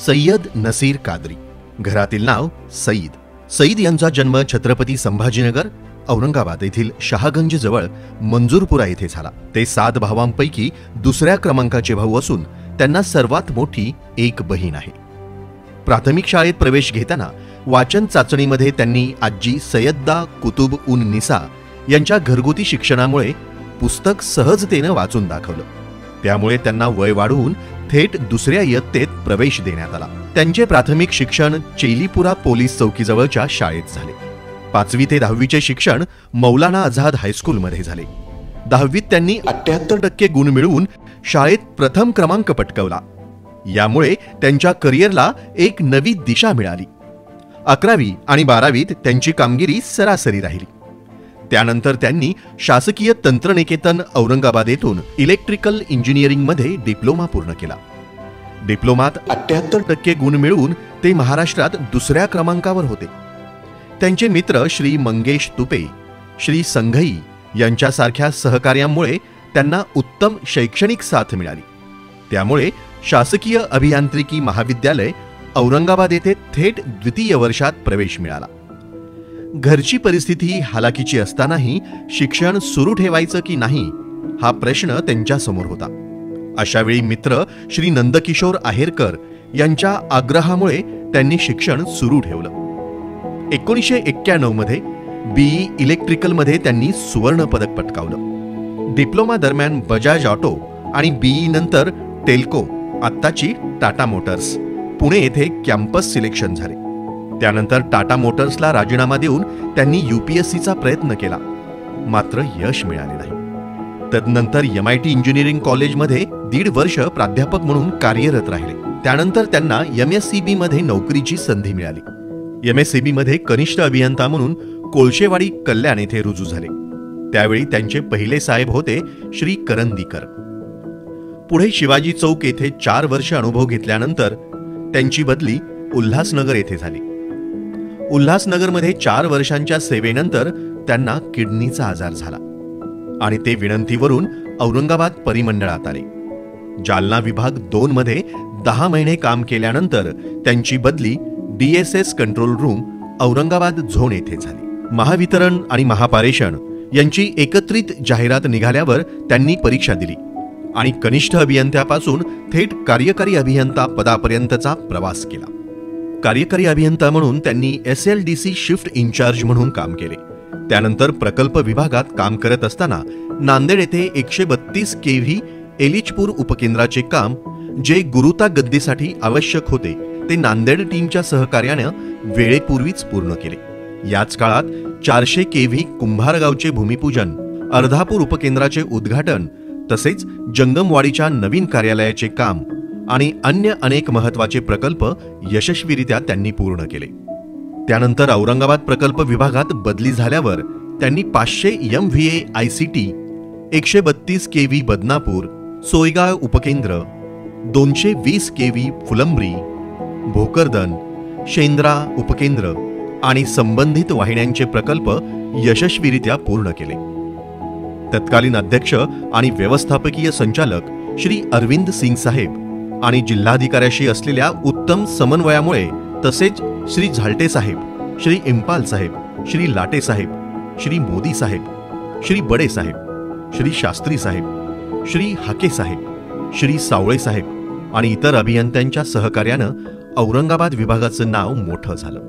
सय्यद नसीर कादरी, घरातील नाव सईद. सईद यांचा जन्म छत्रपती संभाजीनगर औरंगाबाद येथील शहागंज जवळ मंजूरपुरा येथे झाला. ते 7 भावांपैकी दुसऱ्या क्रमांकाचे भाऊ असून त्यांना सर्वात मोठी एक बहीण आहे. प्राथमिक शाळेत प्रवेश घेताना वाचन चाचणीमध्ये त्यांनी आजी सय्यदा कुतुब उन निसा यांच्या घरगुती शिक्षणामुळे पुस्तक सहजतेनं वाचून दाखवलं. त्यामुळे त्यांना वय वाढवून थेट दुसऱ्या इयत्तेत प्रवेश देण्यात आला. त्यांचे प्राथमिक शिक्षण चेलीपुरा पोलीस चौकीजवळच्या शाळेत झाले. 5वी ते 10वीचे शिक्षण मौलाना आझाद हायस्कूलमध्ये झाले. 10वीत त्यांनी 78% गुण मिळवून शाळेत प्रथम क्रमांक पटकावला. यामुळे त्यांच्या करिअरला एक नवी दिशा मिळाली. 11वी आणि 12वीत त्यांची कामगिरी सरासरी राहिली. त्यानंतर त्यांनी शासकीय तंत्रनिकेतन औरंगाबाद येथून इलेक्ट्रिकल इंजिनिअरिंगमध्ये डिप्लोमा पूर्ण केला. डिप्लोमात 78% गुण मिळवून ते महाराष्ट्रात दुसऱ्या क्रमांकावर होते. त्यांचे मित्र श्री मंगेश तुपे, श्री संघई यांच्यासारख्या सहकार्यांमुळे त्यांना उत्तम शैक्षणिक साथ मिळाली. त्यामुळे शासकीय अभियांत्रिकी महाविद्यालय औरंगाबाद येथे थेट द्वितीय वर्षात प्रवेश मिळाला. घरची परिस्थिती हालाकीची असतानाही शिक्षण सुरू ठेवायचं की नाही हा प्रश्न त्यांच्या समोर होता. अशावेळी मित्र श्री नंदकिशोर आहेरकर यांच्या आग्रहामुळे त्यांनी शिक्षण सुरू ठेवलं. 1991 मध्ये बीई इलेक्ट्रिकलमध्ये त्यांनी सुवर्ण पदक पटकावलं. डिप्लोमा दरम्यान बजाज ऑटो आणि बीई नंतर टेल्को, आत्ताची टाटा मोटर्स, पुणे येथे कॅम्पस सिलेक्शन झाले. त्यानंतर टाटा मोटर्सला राजीनामा देऊन त्यांनी UPSCचा प्रयत्न केला, मात्र यश मिळाले नाही. तदनंतर MIT इंजिनिअरिंग कॉलेजमध्ये 1.5 वर्ष प्राध्यापक म्हणून कार्यरत राहिले. त्यानंतर त्यांना MSCB मध्ये नोकरीची संधी मिळाली. MSCB मध्ये कनिष्ठ अभियंता म्हणून कोळशेवाडी कल्याण येथे रुजू झाले. त्यावेळी त्यांचे पहिले साहेब होते श्री करंदीकर. पुढे शिवाजी चौक येथे 4 वर्ष अनुभव घेतल्यानंतर त्यांची बदली उल्हासनगर येथे झाली. उल्हासनगरमध्ये 4 वर्षांच्या सेवेनंतर त्यांना किडनीचा आजार झाला आणि ते विनंतीवरून औरंगाबाद परिमंडळात आले. जालना विभाग 2 मध्ये 10 महिने काम केल्यानंतर त्यांची बदली DSS control room Aurangabad zone येथे झाली. महावितरण आणि महापारेषण यांची एकत्रित जाहिरात निघाल्यावर त्यांनी परीक्षा दिली आणि कनिष्ठ अभियंत्यापासून थेट कार्यकारी अभियंता पदापर्यंतचा प्रवास केला. कार्यकारी अभियंता म्हणून त्यांनी SLDC शिफ्ट इन्चार्ज म्हणून काम केले. त्यानंतर प्रकल्प विभागात काम करत असताना नांदेड येथे 132 kV एलिचपूर उपकेंद्राचे काम, जे गुरुता गद्दीसाठी आवश्यक होते, ते नांदेड टीमच्या सहकार्याने वेळेपूर्वीच पूर्ण केले. याच काळात 400 kV कुंभारगावचे भूमिपूजन, अर्धापूर उपकेंद्राचे उद्घाटन, तसेच जंगमवाडीच्या नवीन कार्यालयाचे काम आणि अन्य अनेक महत्त्वाचे प्रकल्प यशस्वीरित्या त्यांनी पूर्ण केले. त्यानंतर औरंगाबाद प्रकल्प विभागात बदली झाल्यावर त्यांनी 500 MVA ICT, 132 kV Badnapur, Soygaon उपकेंद्र, 220 kV फुलंब्री, भोकरदन, शेंद्रा उपकेंद्र आणि संबंधित वाहिन्यांचे प्रकल्प यशस्वीरित्या पूर्ण केले. तत्कालीन अध्यक्ष आणि व्यवस्थापकीय संचालक श्री अरविंद सिंग साहेब आणि जिल्हाधिकाऱ्याशी असलेल्या उत्तम समन्वयामुळे, तसेच श्री झालटे साहेब, श्री इम्पाल साहेब, श्री लाटे साहेब, श्री मोदी साहेब, श्री बडे साहेब, श्री शास्त्री साहेब, श्री हाके साहेब, श्री सावळे साहेब आणि इतर अभियंत्यांच्या सहकार्यानं औरंगाबाद विभागाचं नाव मोठं झालं.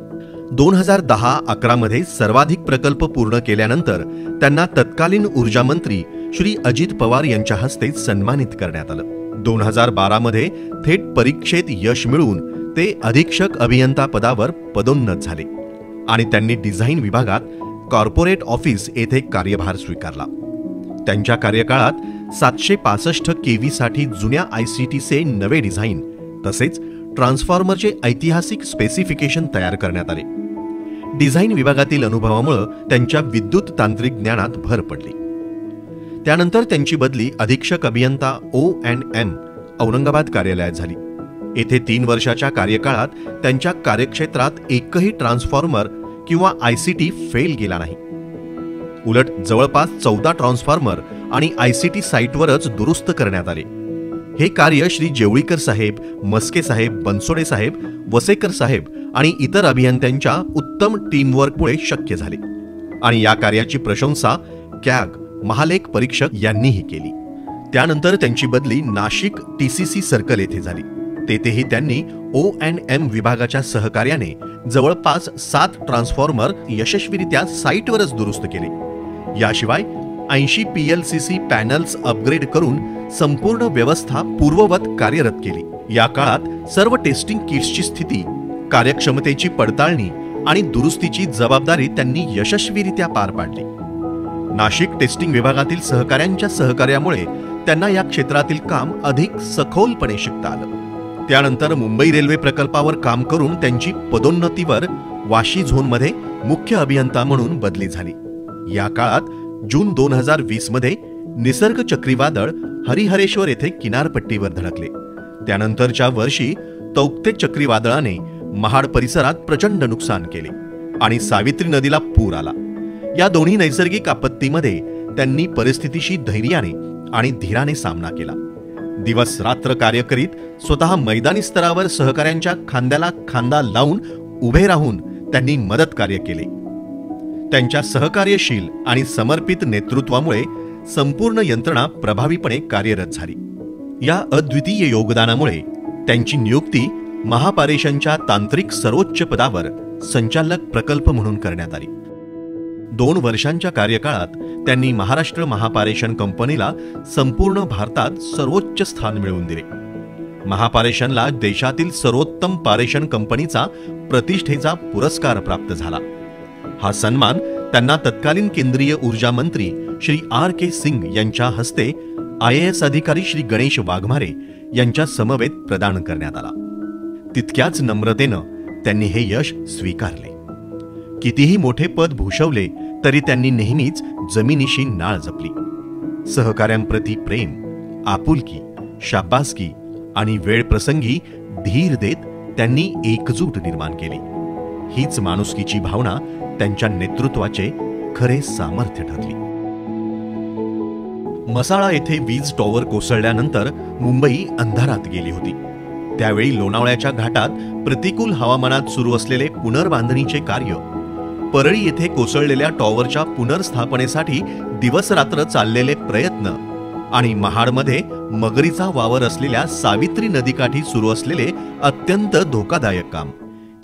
2010-11 मध्ये सर्वाधिक प्रकल्प पूर्ण केल्यानंतर त्यांना तत्कालीन ऊर्जा मंत्री श्री अजित पवार यांच्या हस्ते सन्मानित करण्यात आलं. 2012 मध्ये थेट परीक्षेत यश मिळवून ते अधीक्षक अभियंता पदावर पदोन्नत झाले आणि त्यांनी डिझाईन विभागात कॉर्पोरेट ऑफिस येथे कार्यभार स्वीकारला. त्यांच्या कार्यकाळात 765 kV साठी जुन्या ICTचे नवे डिझाईन, तसेच ट्रान्सफॉर्मरचे ऐतिहासिक स्पेसिफिकेशन तयार करण्यात आले. डिझाईन विभागातील अनुभवामुळे त्यांच्या विद्युत तांत्रिक ज्ञानात भर पडली. त्यानंतर त्यांची बदली अधीक्षक अभियंता O&M औरंगाबाद कार्यालयात झाली. येथे 3 वर्षाच्या कार्यकाळात त्यांच्या कार्यक्षेत्रात एकही ट्रान्सफॉर्मर किंवा ICT फेल गेला नाही. उलट जवळपास 14 ट्रान्सफॉर्मर आणि ICT साईटवरच दुरुस्त करण्यात आले. हे कार्य श्री जेवळीकर साहेब, मस्के साहेब, बनसोडे साहेब, वसेकर साहेब आणि इतर अभियंत्यांच्या उत्तम टीमवर्कमुळे शक्य झाले आणि या कार्याची प्रशंसा कॅग महालेख परीक्षक यांनीही केली। त्यानंतर त्यांची बदली नाशिक TCC सर्कल येथे झाली। तेथेही त्यांनी O&M विभागाच्या सहकार्याने जवळपास 7 ट्रान्सफॉर्मर यशस्वीरित्या साईटवरच दुरुस्त केले। याशिवाय 80 PLCC पॅनल्स अपग्रेड करून संपूर्ण व्यवस्था पूर्ववत कार्यरत केली। या काळात सर्व टेस्टिंग किट्सची स्थिती, कार्यक्षमतेची पडताळणी आणि दुरुस्तीची जबाबदारी त्यांनी यशस्वीरित्या पार पाडली। नाशिक टेस्टिंग विभागातील सहकाऱ्यांच्या सहकार्यामुळे त्यांना या क्षेत्रातील काम अधिक सखोलपणे शिकता आलं। त्यानंतर मुंबई रेल्वे प्रकल्पावर काम करून त्यांची पदोन्नतीवर वाशी झोनमध्ये मुख्य अभियंता म्हणून बदली झाली। या काळात जून 2020 मध्ये निसर्ग चक्रीवादळ हरिहरेश्वर येथे किनारपट्टीवर धडकले। त्यानंतरच्या वर्षी तौक्ते चक्रीवादळाने महाड परिसरात प्रचंड नुकसान केले आणि सावित्री नदीला पूर आला। या दोन्ही नैसर्गिक आपत्तीमध्ये त्यांनी परिस्थितीशी धैर्याने आणि धीराने सामना केला। दिवस रात्र कार्य करीत स्वतः मैदानी स्तरावर सहकाऱ्यांच्या खांद्याला खांदा लावून उभे राहून त्यांनी मदत कार्य केले। त्यांच्या सहकार्यशील आणि समर्पित नेतृत्वामुळे संपूर्ण यंत्रणा प्रभावीपणे कार्यरत झाली। या अद्वितीय योगदानामुळे त्यांची नियुक्ती महापारेषणच्या तांत्रिक सर्वोच्च पदावर संचालक प्रकल्प म्हणून करण्यात आली। 2 वर्षांच्या कार्यकाळात त्यांनी महाराष्ट्र महापारेषण कंपनीला संपूर्ण भारतात सर्वोच्च स्थान मिळवून दिले। महापारेषणला देशातील सर्वोत्तम पारेषण कंपनीचा प्रतिष्ठेचा पुरस्कार प्राप्त झाला। हा सन्मान त्यांना तत्कालीन केंद्रीय ऊर्जा मंत्री श्री R.K. सिंग यांच्या हस्ते IAS अधिकारी श्री गणेश वाघमारे यांच्या समवेत प्रदान करण्यात आला। तितक्याच नम्रतेनं त्यांनी हे यश स्वीकारले। कितीही मोठे पद भूषवले तरी त्यांनी नेहमीच जमिनीशी नाळ जपली। सहकाऱ्यांप्रती प्रेम, आपुलकी, शाबासकी आणि वेळ प्रसंगी धीर देत त्यांनी एकजूट निर्माण केली। हीच माणुसकीची भावना त्यांच्या नेतृत्वाचे खरे सामर्थ्य ठरली। मसाळा येथे वीज टॉवर कोसळल्यानंतर मुंबई अंधारात गेली होती। त्यावेळी लोणावळ्याच्या घाटात प्रतिकूल हवामानात सुरू असलेले पुनर्बांधणीचे कार्य, परळी येथे कोसळलेल्या टॉवरच्या पुनर्स्थापनेसाठी दिवसरात्र चाललेले प्रयत्न आणि महाडमध्ये मगरीचा वावर असलेल्या सावित्री नदीकाठी सुरू असलेले अत्यंत धोकादायक काम,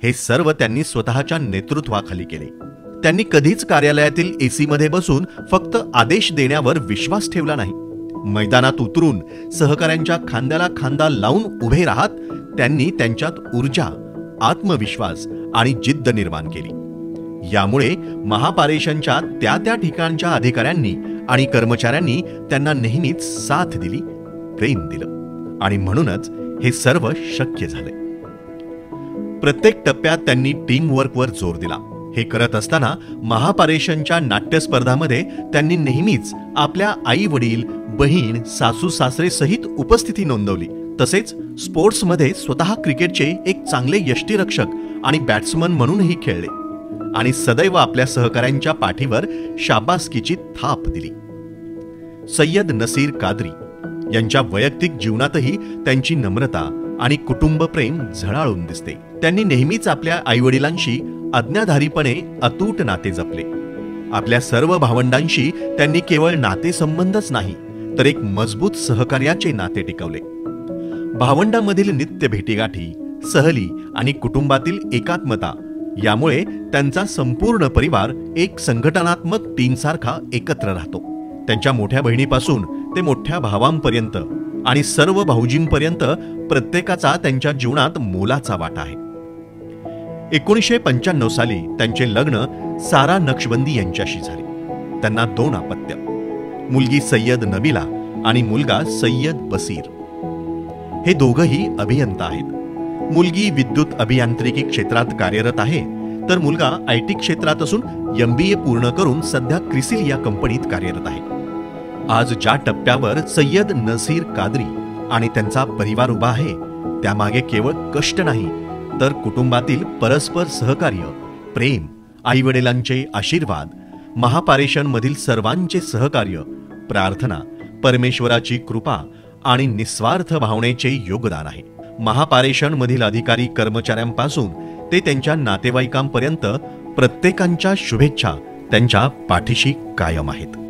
हे सर्व त्यांनी स्वतःच्या नेतृत्वाखाली केले। त्यांनी कधीच कार्यालयातील AC मध्ये बसून फक्त आदेश देण्यावर विश्वास ठेवला नाही। मैदानात उतरून सहकाऱ्यांच्या खांद्याला खांदा लावून उभे राहत त्यांनी त्यांच्यात ऊर्जा, आत्मविश्वास आणि जिद्द निर्माण केली। यामुळे महापारेषणच्या त्या ठिकाणच्या अधिकाऱ्यांनी आणि कर्मचाऱ्यांनी त्यांना नेहमीच साथ दिली, प्रेम दिलं आणि म्हणूनच हे सर्व शक्य झाले। प्रत्येक टप्प्यात त्यांनी टीम वर्कवर जोर दिला। हे करत असताना महापारेषणच्या नाट्य स्पर्धांमध्ये त्यांनी नेहमीच आपल्या आई वडील, बहीण, सासू सासरे सहित उपस्थिती नोंदवली। तसेच स्पोर्ट्समध्ये स्वतः क्रिकेटचे एक चांगले यष्टीरक्षक आणि बॅट्समन म्हणूनही खेळले आणि सदैव आपल्या सहकाऱ्यांच्या पाठीवर शाबासकीची थाप दिली। सय्यद नसीर कादरी यांच्या वैयक्तिक जीवनातही त्यांची नम्रता आणि कुटुंब प्रेम झळाळून दिसते। त्यांनी नेहमीच आपल्या आईवडिलांशी अज्ञाधारीपणे अतूट नाते जपले। आपल्या सर्व भावंडांशी त्यांनी केवळ नातेसंबंधच नाही तर एक मजबूत सहकार्याचे नाते टिकवले। भावंडांमधील नित्य भेटीगाठी, सहली आणि कुटुंबातील एकात्मता यामुळे त्यांचा संपूर्ण परिवार एक संघटनात्मक टीमसारखा एकत्र राहतो। त्यांच्या मोठ्या बहिणीपासून ते मोठ्या भावांपर्यंत आणि सर्व भाऊजींपर्यंत प्रत्येकाचा त्यांच्या जीवनात मोलाचा वाटा आहे। 1995 साली त्यांचे लग्न सारा नक्षबंदी यांच्याशी झाले। त्यांना 2 अपत्य, मुलगी सय्यद नबिला आणि मुलगा सय्यद बसीर। हे दोघंही अभियंता आहेत। मुलगी विद्युत अभियांत्रिकी क्षेत्रात कार्यरत आहे तर मुलगा IT क्षेत्रात असून MBA पूर्ण करून सध्या क्रिसिल या कंपनीत कार्यरत आहे। आज ज्या टप्प्यावर सय्यद नसीर कादरी आणि त्यांचा परिवार उभा आहे त्यामागे केवळ कष्ट नाही तर कुटुंबातील परस्पर सहकार्य, प्रेम, आईवडिलांचे आशीर्वाद, महापारेषण मधील सर्वांचे सहकार्य, प्रार्थना, परमेश्वराची कृपा आणि निस्वार्थ भावनेचे योगदान आहे. महापारेषण मधील अधिकारी कर्मचाऱ्यांपासून ते त्यांच्या नातेवाईकांपर्यंत प्रत्येकांच्या शुभेच्छा त्यांच्या पाठीशी कायम आहेत.